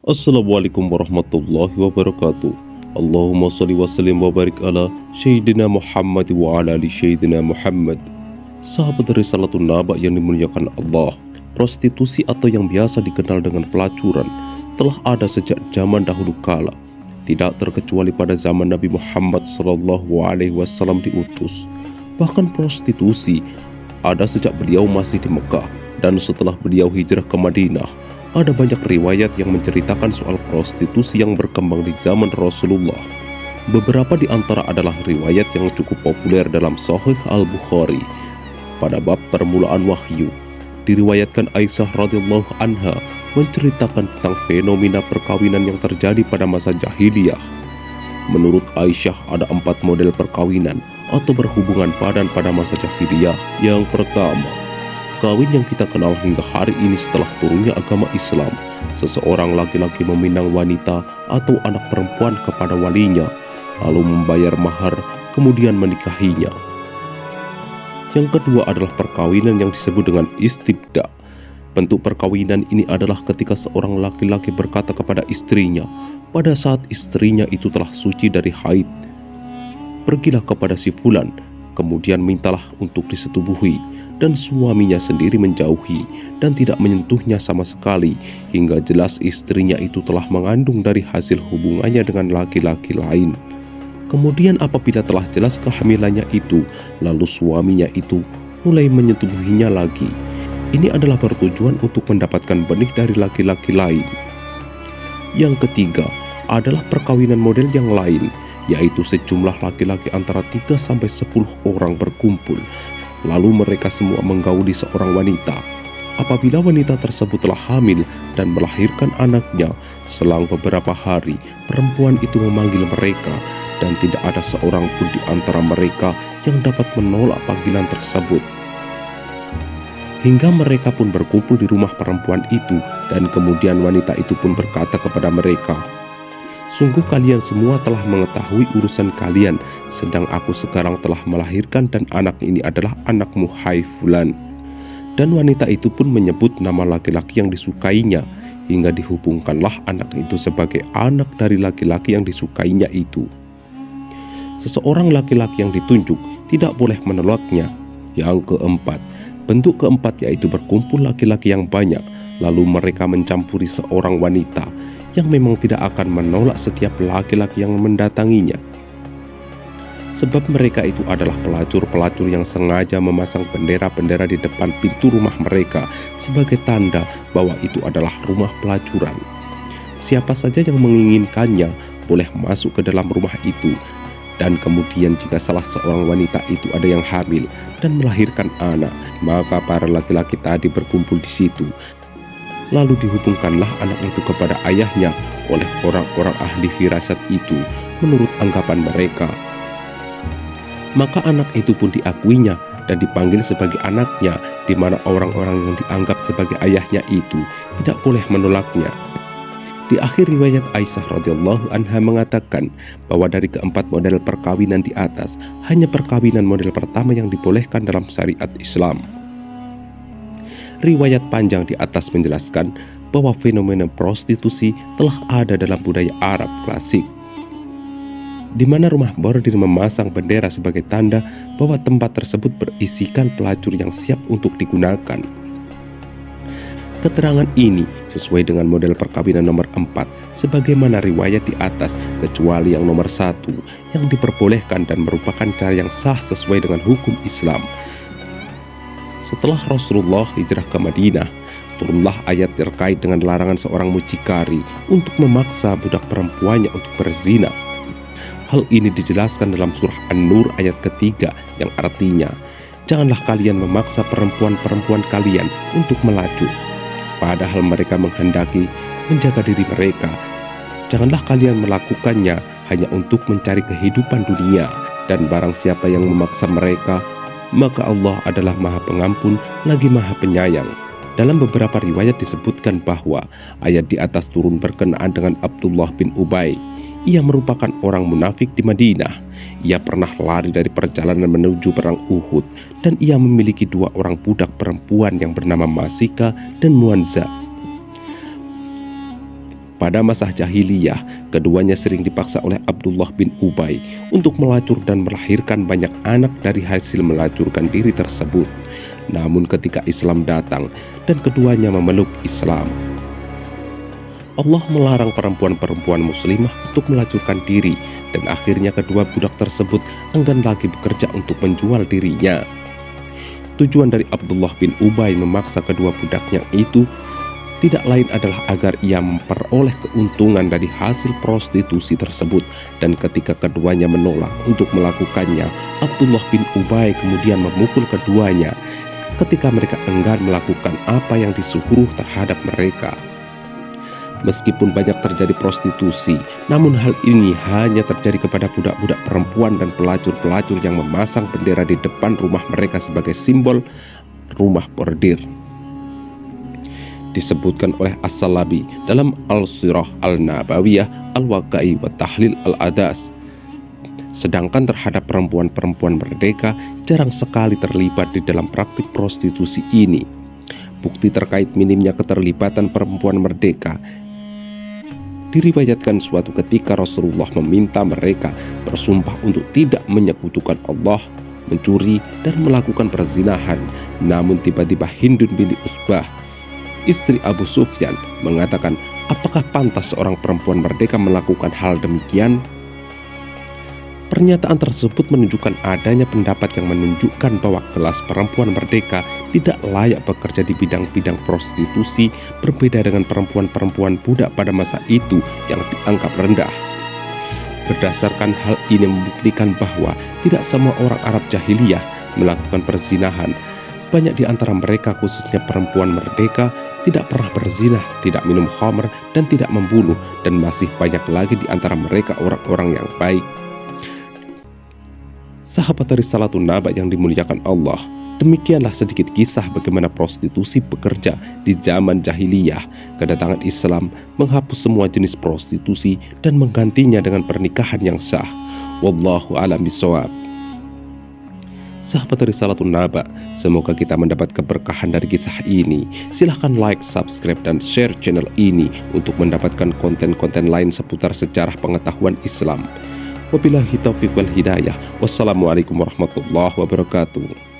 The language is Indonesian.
Assalamualaikum warahmatullahi wabarakatuh. Allahumma salli wa sallim wa barik ala Sayyidina Muhammad wa ala ali Sayyidina Muhammad. Sahabat Risalatul Naba yang dimuliakan Allah, prostitusi atau yang biasa dikenal dengan pelacuran telah ada sejak zaman dahulu kala, tidak terkecuali pada zaman Nabi Muhammad SAW diutus. Bahkan prostitusi ada sejak beliau masih di Mekah dan setelah beliau hijrah ke Madinah. Ada banyak riwayat yang menceritakan soal prostitusi yang berkembang di zaman Rasulullah. Beberapa di antara adalah riwayat yang cukup populer dalam Sahih Al-Bukhari. Pada bab permulaan wahyu, diriwayatkan Aisyah radhiyallahu anha menceritakan tentang fenomena perkawinan yang terjadi pada masa jahiliyah. Menurut Aisyah ada 4 model perkawinan atau berhubungan badan pada masa jahiliyah. Yang pertama, kawin yang kita kenal hingga hari ini setelah turunnya agama Islam. Seseorang laki-laki meminang wanita atau anak perempuan kepada walinya, lalu membayar mahar, kemudian menikahinya. Yang kedua adalah perkawinan yang disebut dengan istibda. Bentuk perkawinan ini adalah ketika seorang laki-laki berkata kepada istrinya, pada saat istrinya itu telah suci dari haid, "Pergilah kepada si fulan, kemudian mintalah untuk disetubuhi," dan suaminya sendiri menjauhi dan tidak menyentuhnya sama sekali hingga jelas istrinya itu telah mengandung dari hasil hubungannya dengan laki-laki lain. Kemudian apabila telah jelas kehamilannya itu, lalu suaminya itu mulai menyetubuhinya lagi. Ini adalah bertujuan untuk mendapatkan benih dari laki-laki lain. Yang ketiga adalah perkawinan model yang lain, yaitu sejumlah laki-laki antara 3-10 orang berkumpul. Lalu mereka semua menggauli seorang wanita. Apabila wanita tersebut telah hamil dan melahirkan anaknya, selang beberapa hari perempuan itu memanggil mereka dan tidak ada seorang pun di antara mereka yang dapat menolak panggilan tersebut. Hingga mereka pun berkumpul di rumah perempuan itu dan kemudian wanita itu pun berkata kepada mereka, "Sungguh kalian semua telah mengetahui urusan kalian, sedang aku sekarang telah melahirkan dan anak ini adalah anakmu, hai fulan." Dan wanita itu pun menyebut nama laki-laki yang disukainya, hingga dihubungkanlah anak itu sebagai anak dari laki-laki yang disukainya itu. Seseorang laki-laki yang ditunjuk tidak boleh menolaknya. Yang keempat, bentuk keempat yaitu berkumpul laki-laki yang banyak, lalu mereka mencampuri seorang wanita yang memang tidak akan menolak setiap laki-laki yang mendatanginya. Sebab mereka itu adalah pelacur-pelacur yang sengaja memasang bendera-bendera di depan pintu rumah mereka sebagai tanda bahwa itu adalah rumah pelacuran. Siapa saja yang menginginkannya boleh masuk ke dalam rumah itu. Dan kemudian jika salah seorang wanita itu ada yang hamil dan melahirkan anak, maka para laki-laki tadi berkumpul di situ. Lalu dihubungkanlah anak itu kepada ayahnya oleh orang-orang ahli firasat itu menurut anggapan mereka. Maka anak itu pun diakuinya dan dipanggil sebagai anaknya, di mana orang-orang yang dianggap sebagai ayahnya itu tidak boleh menolaknya. Di akhir riwayat Aisyah radhiyallahu anha mengatakan bahwa dari keempat model perkawinan di atas, hanya perkawinan model pertama yang dibolehkan dalam syariat Islam. Riwayat panjang di atas menjelaskan bahwa fenomena prostitusi telah ada dalam budaya Arab klasik, di mana rumah bordir memasang bendera sebagai tanda bahwa tempat tersebut berisikan pelacur yang siap untuk digunakan. Keterangan ini sesuai dengan model perkawinan nomor 4 sebagaimana riwayat di atas, kecuali yang nomor 1 yang diperbolehkan dan merupakan cara yang sah sesuai dengan hukum Islam. Setelah Rasulullah hijrah ke Madinah, turunlah ayat terkait dengan larangan seorang mucikari untuk memaksa budak perempuannya untuk berzina. Hal ini dijelaskan dalam surah An-Nur ayat ketiga yang artinya, "Janganlah kalian memaksa perempuan-perempuan kalian untuk melacur, padahal mereka menghendaki menjaga diri mereka. Janganlah kalian melakukannya hanya untuk mencari kehidupan dunia, dan barang siapa yang memaksa mereka, maka Allah adalah Maha Pengampun lagi Maha Penyayang." Dalam beberapa riwayat disebutkan bahwa ayat di atas turun berkenaan dengan Abdullah bin Ubay. Ia merupakan orang munafik di Madinah. Ia pernah lari dari perjalanan menuju perang Uhud dan ia memiliki 2 orang budak perempuan yang bernama Masika dan Muanza. Pada masa jahiliyah, keduanya sering dipaksa oleh Abdullah bin Ubay untuk melacur dan melahirkan banyak anak dari hasil melacurkan diri tersebut. Namun ketika Islam datang dan keduanya memeluk Islam, Allah melarang perempuan-perempuan muslimah untuk melacurkan diri, dan akhirnya kedua budak tersebut enggan lagi bekerja untuk menjual dirinya. Tujuan dari Abdullah bin Ubay memaksa kedua budaknya itu tidak lain adalah agar ia memperoleh keuntungan dari hasil prostitusi tersebut, dan ketika keduanya menolak untuk melakukannya, Abdullah bin Ubay kemudian memukul keduanya ketika mereka enggan melakukan apa yang disuruh terhadap mereka. Meskipun banyak terjadi prostitusi, namun hal ini hanya terjadi kepada budak-budak perempuan dan pelacur-pelacur yang memasang bendera di depan rumah mereka sebagai simbol rumah bordir. Disebutkan oleh As-Salabi dalam Al-Sirah Al-Nabawiyah Al-Waqi'i wa Tahlil Al-Adas. Sedangkan terhadap perempuan-perempuan merdeka jarang sekali terlibat di dalam praktik prostitusi ini. Bukti terkait minimnya keterlibatan perempuan merdeka diriwayatkan suatu ketika Rasulullah meminta mereka bersumpah untuk tidak menyekutukan Allah, mencuri, dan melakukan perzinahan. Namun tiba-tiba Hindun binti Utsbah, istri Abu Sufyan, mengatakan, apakah pantas seorang perempuan merdeka melakukan hal demikian? Pernyataan tersebut menunjukkan adanya pendapat yang menunjukkan bahwa kelas perempuan merdeka tidak layak bekerja di bidang-bidang prostitusi, berbeda dengan perempuan-perempuan budak pada masa itu yang dianggap rendah. Berdasarkan hal ini membuktikan bahwa tidak semua orang Arab jahiliyah melakukan perzinahan. Banyak di antara mereka, khususnya perempuan merdeka, tidak pernah berzinah, tidak minum khamr, dan tidak membunuh, dan masih banyak lagi di antara mereka orang-orang yang baik. Sahabat Risalatul Naba yang dimuliakan Allah, demikianlah sedikit kisah bagaimana prostitusi bekerja di zaman jahiliyah. Kedatangan Islam menghapus semua jenis prostitusi dan menggantinya dengan pernikahan yang sah. Wallahu a'lam bishawab. Sahabat Risalatul Naba, semoga kita mendapat keberkahan dari kisah ini. Silahkan like, subscribe, dan share channel ini untuk mendapatkan konten-konten lain seputar sejarah pengetahuan Islam. Wabillahi taufiq wal hidayah. Wassalamualaikum warahmatullahi wabarakatuh.